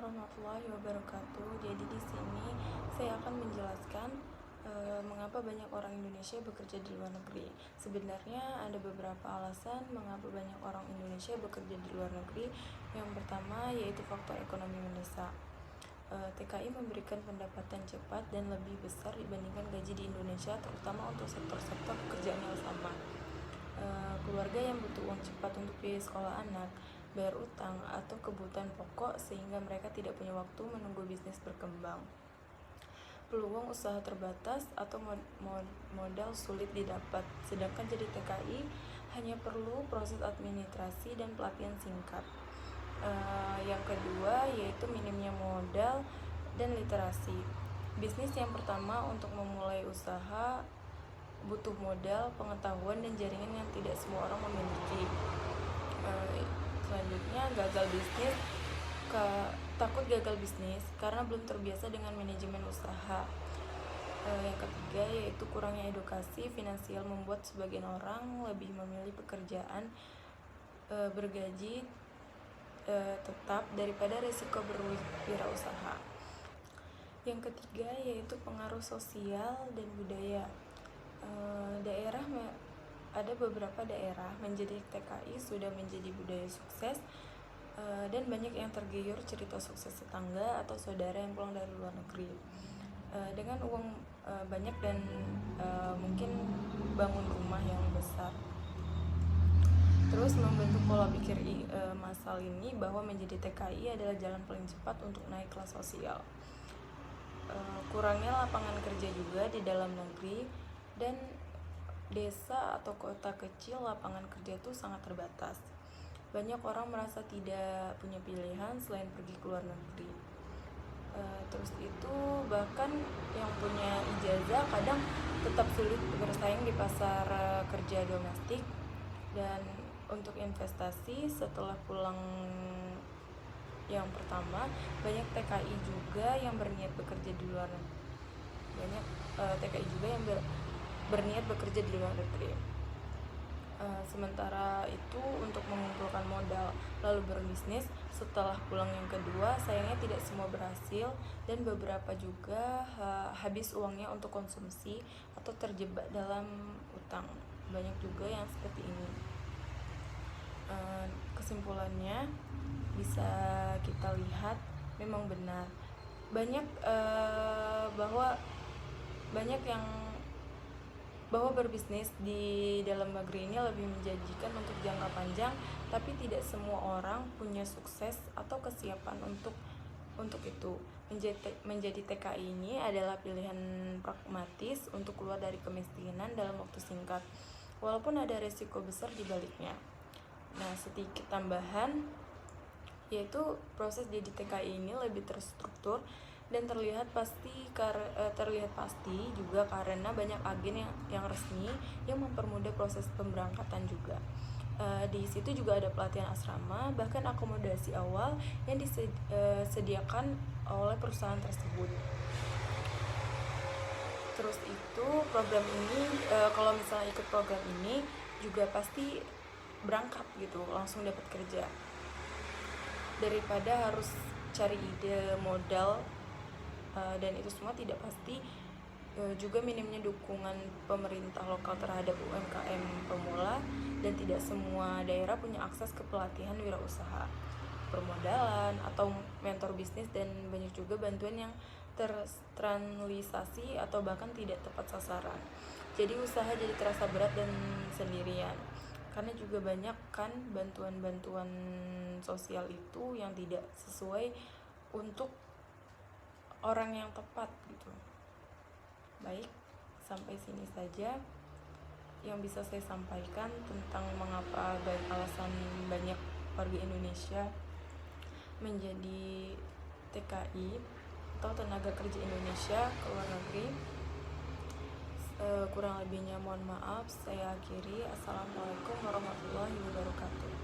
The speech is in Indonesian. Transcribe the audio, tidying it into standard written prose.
warahmatullahi wabarakatuh. Jadi di sini saya akan menjelaskan mengapa banyak orang Indonesia bekerja di luar negeri. Sebenarnya ada beberapa alasan mengapa banyak orang Indonesia bekerja di luar negeri. Yang pertama yaitu faktor ekonomi mendesak. TKI memberikan pendapatan cepat dan lebih besar dibandingkan gaji di Indonesia, terutama untuk sektor-sektor pekerjaan yang sama. Keluarga yang butuh uang cepat untuk biaya sekolah anak, bayar utang, atau kebutuhan pokok sehingga mereka tidak punya waktu menunggu bisnis berkembang. Peluang usaha terbatas atau modal sulit didapat, sedangkan jadi TKI hanya perlu proses administrasi dan pelatihan singkat. Yang kedua yaitu minimnya modal dan literasi. Bisnis yang pertama untuk memulai usaha butuh modal, pengetahuan, dan jaringan yang tidak semua orang memiliki. Selanjutnya gagal bisnis. Takut gagal bisnis karena belum terbiasa dengan manajemen usaha. Yang ketiga yaitu kurangnya edukasi finansial membuat sebagian orang lebih memilih pekerjaan bergaji tetap daripada risiko berwirausaha. Yang ketiga yaitu pengaruh sosial dan budaya. Ada beberapa daerah menjadi TKI sudah menjadi budaya sukses, dan banyak yang tergiur cerita sukses tetangga atau saudara yang pulang dari luar negeri dengan uang banyak dan mungkin bangun rumah yang besar. Terus membentuk pola pikir masal ini bahwa menjadi TKI adalah jalan paling cepat untuk naik kelas sosial. Kurangnya lapangan kerja juga di dalam negeri, dan desa atau kota kecil lapangan kerja itu sangat terbatas. Banyak orang merasa tidak punya pilihan selain pergi ke luar negeri. Terus itu bahkan yang punya ijazah kadang tetap sulit bersaing di pasar kerja domestik. Dan untuk investasi setelah pulang yang pertama, banyak TKI juga yang berniat bekerja di luar negeri. Berniat bekerja di luar negeri. Sementara itu untuk mengumpulkan modal lalu berbisnis setelah pulang yang kedua, sayangnya tidak semua berhasil, dan beberapa juga habis uangnya untuk konsumsi atau terjebak dalam utang. Banyak juga yang seperti ini. Kesimpulannya bisa kita lihat memang benar bahwa berbisnis di dalam negeri ini lebih menjanjikan untuk jangka panjang, tapi tidak semua orang punya sukses atau kesiapan untuk itu. Menjadi TKI ini adalah pilihan pragmatis untuk keluar dari kemiskinan dalam waktu singkat, walaupun ada resiko besar di baliknya. Nah, sedikit tambahan yaitu proses jadi TKI ini lebih terstruktur dan terlihat pasti juga karena banyak agen yang resmi yang mempermudah proses pemberangkatan juga. Di situ juga ada pelatihan asrama, bahkan akomodasi awal yang disediakan oleh perusahaan tersebut. Terus itu program ini kalau misalnya ikut program ini juga pasti berangkat gitu, langsung dapat kerja, daripada harus cari ide modal dan itu semua tidak pasti. Juga minimnya dukungan pemerintah lokal terhadap UMKM pemula, dan tidak semua daerah punya akses ke pelatihan wirausaha, permodalan, atau mentor bisnis, dan banyak juga bantuan yang tertranslasi atau bahkan tidak tepat sasaran. Jadi usaha jadi terasa berat dan sendirian, karena juga banyak kan bantuan-bantuan sosial itu yang tidak sesuai untuk orang yang tepat gitu. Baik, sampai sini saja yang bisa saya sampaikan tentang mengapa alasan banyak warga Indonesia menjadi TKI atau tenaga kerja Indonesia ke luar negeri. Kurang lebihnya mohon maaf, saya akhiri. Assalamualaikum warahmatullahi wabarakatuh.